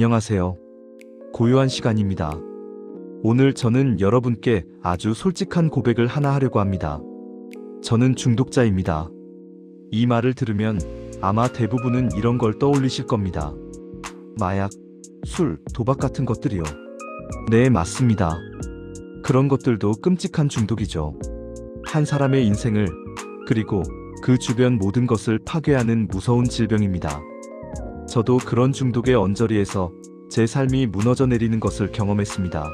안녕하세요. 고요한 시간입니다. 오늘 저는 여러분께 아주 솔직한 고백을 하나 하려고 합니다. 저는 중독자입니다. 이 말을 들으면 아마 대부분은 이런 걸 떠올리실 겁니다. 마약, 술, 도박 같은 것들이요. 네, 맞습니다. 그런 것들도 끔찍한 중독이죠. 한 사람의 인생을, 그리고 그 주변 모든 것을 파괴하는 무서운 질병입니다. 저도 그런 중독의 언저리에서 제 삶이 무너져 내리는 것을 경험했습니다.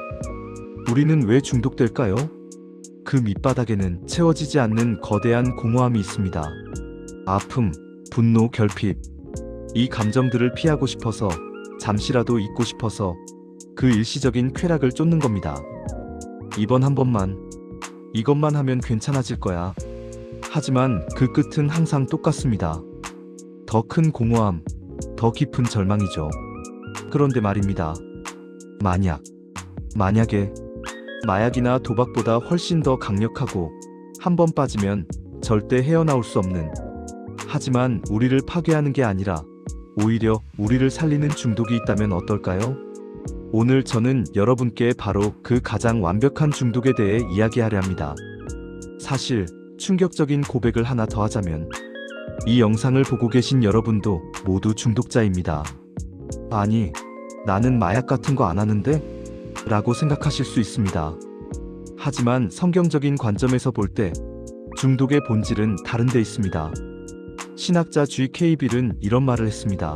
우리는 왜 중독될까요? 그 밑바닥에는 채워지지 않는 거대한 공허함이 있습니다. 아픔, 분노, 결핍. 이 감정들을 피하고 싶어서, 잠시라도 잊고 싶어서 그 일시적인 쾌락을 쫓는 겁니다. 이번 한 번만, 이것만 하면 괜찮아질 거야. 하지만 그 끝은 항상 똑같습니다. 더 큰 공허함, 더 깊은 절망이죠. 그런데 말입니다. 만약에 마약이나 도박보다 훨씬 더 강력하고 한 번 빠지면 절대 헤어나올 수 없는, 하지만 우리를 파괴하는 게 아니라 오히려 우리를 살리는 중독이 있다면 어떨까요? 오늘 저는 여러분께 바로 그 가장 완벽한 중독에 대해 이야기하려 합니다. 사실 충격적인 고백을 하나 더 하자면, 이 영상을 보고 계신 여러분도 모두 중독자입니다. 아니, 나는 마약 같은 거 안 하는데? 라고 생각하실 수 있습니다. 하지만 성경적인 관점에서 볼 때 중독의 본질은 다른 데 있습니다. 신학자 G.K. 빌은 이런 말을 했습니다.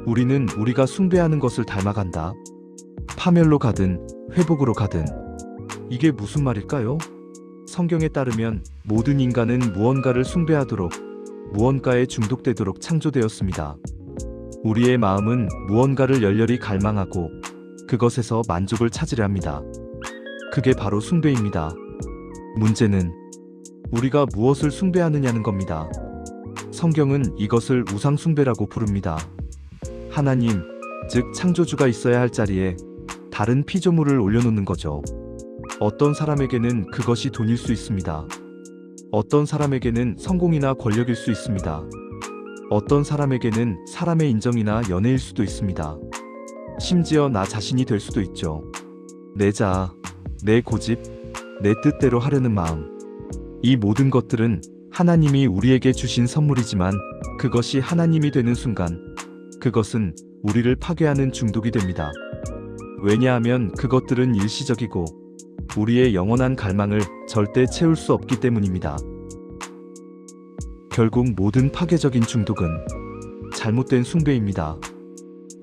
우리는 우리가 숭배하는 것을 닮아간다. 파멸로 가든 회복으로 가든. 이게 무슨 말일까요? 성경에 따르면 모든 인간은 무언가를 숭배하도록, 무언가에 중독되도록 창조되었습니다. 우리의 마음은 무언가를 열렬히 갈망하고 그것에서 만족을 찾으려 합니다. 그게 바로 숭배입니다. 문제는 우리가 무엇을 숭배하느냐는 겁니다. 성경은 이것을 우상숭배라고 부릅니다. 하나님, 즉 창조주가 있어야 할 자리에 다른 피조물을 올려놓는 거죠. 어떤 사람에게는 그것이 돈일 수 있습니다. 어떤 사람에게는 성공이나 권력일 수 있습니다. 어떤 사람에게는 사람의 인정이나 연애일 수도 있습니다. 심지어 나 자신이 될 수도 있죠. 내 자아, 내 고집, 내 뜻대로 하려는 마음. 이 모든 것들은 하나님이 우리에게 주신 선물이지만 그것이 하나님이 되는 순간 그것은 우리를 파괴하는 중독이 됩니다. 왜냐하면 그것들은 일시적이고 우리의 영원한 갈망을 절대 채울 수 없기 때문입니다. 결국 모든 파괴적인 중독은 잘못된 숭배입니다.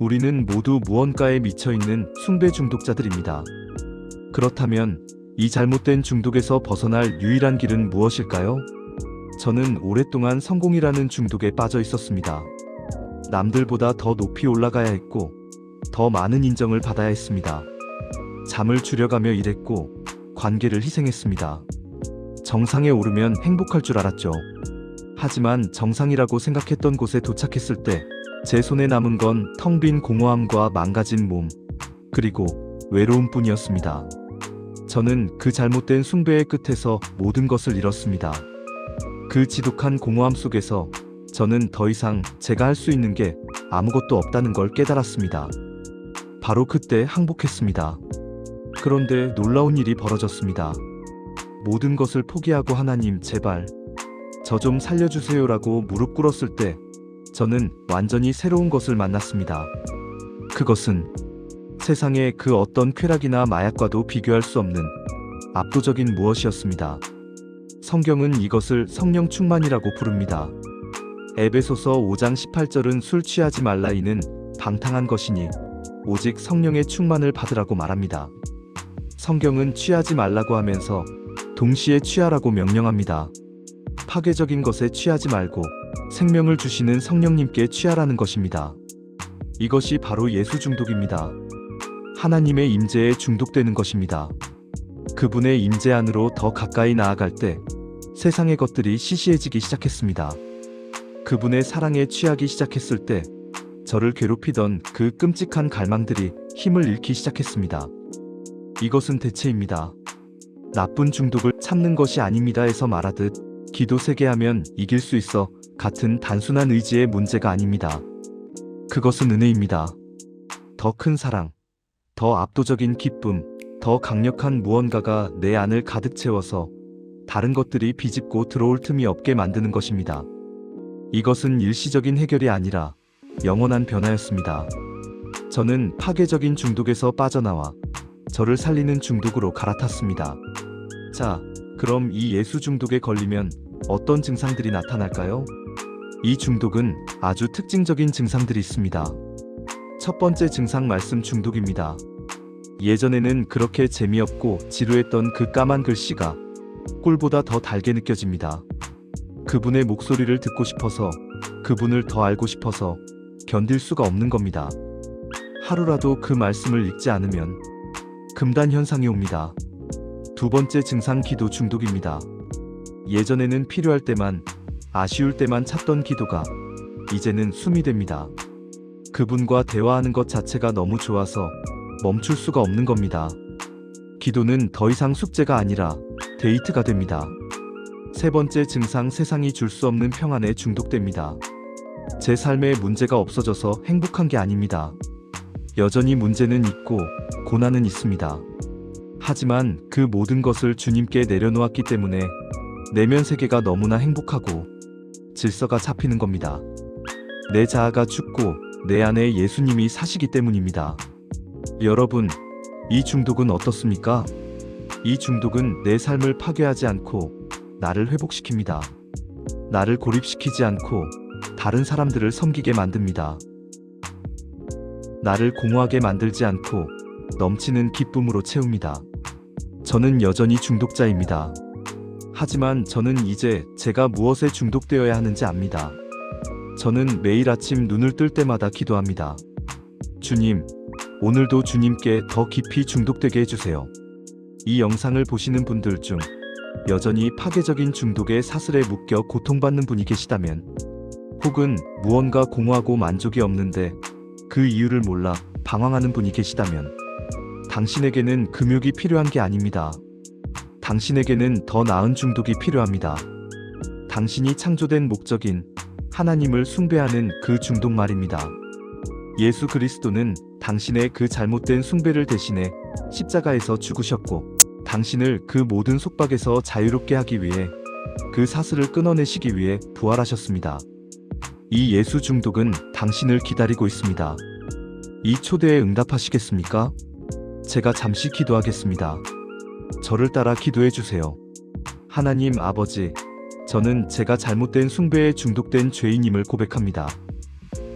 우리는 모두 무언가에 미쳐있는 숭배 중독자들입니다. 그렇다면 이 잘못된 중독에서 벗어날 유일한 길은 무엇일까요? 저는 오랫동안 성공이라는 중독에 빠져 있었습니다. 남들보다 더 높이 올라가야 했고 더 많은 인정을 받아야 했습니다. 잠을 줄여가며 일했고 관계를 희생했습니다. 정상에 오르면 행복할 줄 알았죠. 하지만 정상이라고 생각했던 곳에 도착했을 때 제 손에 남은 건 텅 빈 공허함과 망가진 몸, 그리고 외로움뿐이었습니다. 저는 그 잘못된 숭배의 끝에서 모든 것을 잃었습니다. 그 지독한 공허함 속에서 저는 더 이상 제가 할 수 있는 게 아무것도 없다는 걸 깨달았습니다. 바로 그때 항복했습니다. 그런데 놀라운 일이 벌어졌습니다. 모든 것을 포기하고 하나님 제발 저 좀 살려주세요라고 무릎 꿇었을 때 저는 완전히 새로운 것을 만났습니다. 그것은 세상의 그 어떤 쾌락이나 마약과도 비교할 수 없는 압도적인 무엇이었습니다. 성경은 이것을 성령 충만이라고 부릅니다. 에베소서 5장 18절은 술 취하지 말라 이는 방탕한 것이니 오직 성령의 충만을 받으라고 말합니다. 성경은 취하지 말라고 하면서 동시에 취하라고 명령합니다. 파괴적인 것에 취하지 말고 생명을 주시는 성령님께 취하라는 것입니다. 이것이 바로 예수 중독입니다. 하나님의 임재에 중독되는 것입니다. 그분의 임재 안으로 더 가까이 나아갈 때 세상의 것들이 시시해지기 시작했습니다. 그분의 사랑에 취하기 시작했을 때 저를 괴롭히던 그 끔찍한 갈망들이 힘을 잃기 시작했습니다. 이것은 대체입니다. 나쁜 중독을 참는 것이 아닙니다에서 말하듯 기도 세게 하면 이길 수 있어 같은 단순한 의지의 문제가 아닙니다. 그것은 은혜입니다. 더 큰 사랑, 더 압도적인 기쁨, 더 강력한 무언가가 내 안을 가득 채워서 다른 것들이 비집고 들어올 틈이 없게 만드는 것입니다. 이것은 일시적인 해결이 아니라 영원한 변화였습니다. 저는 파괴적인 중독에서 빠져나와 저를 살리는 중독으로 갈아탔습니다. 자, 그럼 이 예수 중독에 걸리면 어떤 증상들이 나타날까요? 이 중독은 아주 특징적인 증상들이 있습니다. 첫 번째 증상 말씀 중독입니다. 예전에는 그렇게 재미없고 지루했던 그 까만 글씨가 꿀보다 더 달게 느껴집니다. 그분의 목소리를 듣고 싶어서, 그분을 더 알고 싶어서 견딜 수가 없는 겁니다. 하루라도 그 말씀을 읽지 않으면 금단 현상이 옵니다. 두 번째 증상 기도 중독입니다. 예전에는 필요할 때만, 아쉬울 때만 찾던 기도가 이제는 숨이 됩니다. 그분과 대화하는 것 자체가 너무 좋아서 멈출 수가 없는 겁니다. 기도는 더 이상 숙제가 아니라 데이트가 됩니다. 세 번째 증상 세상이 줄 수 없는 평안에 중독됩니다. 제 삶에 문제가 없어져서 행복한 게 아닙니다. 여전히 문제는 있고 고난은 있습니다. 하지만 그 모든 것을 주님께 내려놓았기 때문에 내면 세계가 너무나 행복하고 질서가 잡히는 겁니다. 내 자아가 죽고 내 안에 예수님이 사시기 때문입니다. 여러분, 이 중독은 어떻습니까? 이 중독은 내 삶을 파괴하지 않고 나를 회복시킵니다. 나를 고립시키지 않고 다른 사람들을 섬기게 만듭니다. 나를 공허하게 만들지 않고 넘치는 기쁨으로 채웁니다. 저는 여전히 중독자입니다. 하지만 저는 이제 제가 무엇에 중독되어야 하는지 압니다. 저는 매일 아침 눈을 뜰 때마다 기도합니다. 주님, 오늘도 주님께 더 깊이 중독되게 해주세요. 이 영상을 보시는 분들 중 여전히 파괴적인 중독의 사슬에 묶여 고통받는 분이 계시다면, 혹은 무언가 공허하고 만족이 없는데 그 이유를 몰라 방황하는 분이 계시다면, 당신에게는 금욕이 필요한 게 아닙니다. 당신에게는 더 나은 중독이 필요합니다. 당신이 창조된 목적인 하나님을 숭배하는 그 중독 말입니다. 예수 그리스도는 당신의 그 잘못된 숭배를 대신해 십자가에서 죽으셨고, 당신을 그 모든 속박에서 자유롭게 하기 위해, 그 사슬을 끊어내시기 위해 부활하셨습니다. 이 예수 중독은 당신을 기다리고 있습니다. 이 초대에 응답하시겠습니까? 제가 잠시 기도하겠습니다. 저를 따라 기도해 주세요. 하나님 아버지, 저는 제가 잘못된 숭배에 중독된 죄인임을 고백합니다.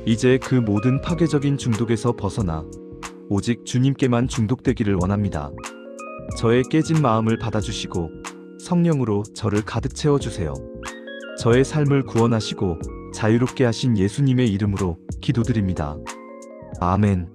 이제 그 모든 파괴적인 중독에서 벗어나 오직 주님께만 중독되기를 원합니다. 저의 깨진 마음을 받아주시고 성령으로 저를 가득 채워주세요. 저의 삶을 구원하시고 자유롭게 하신 예수님의 이름으로 기도드립니다. 아멘.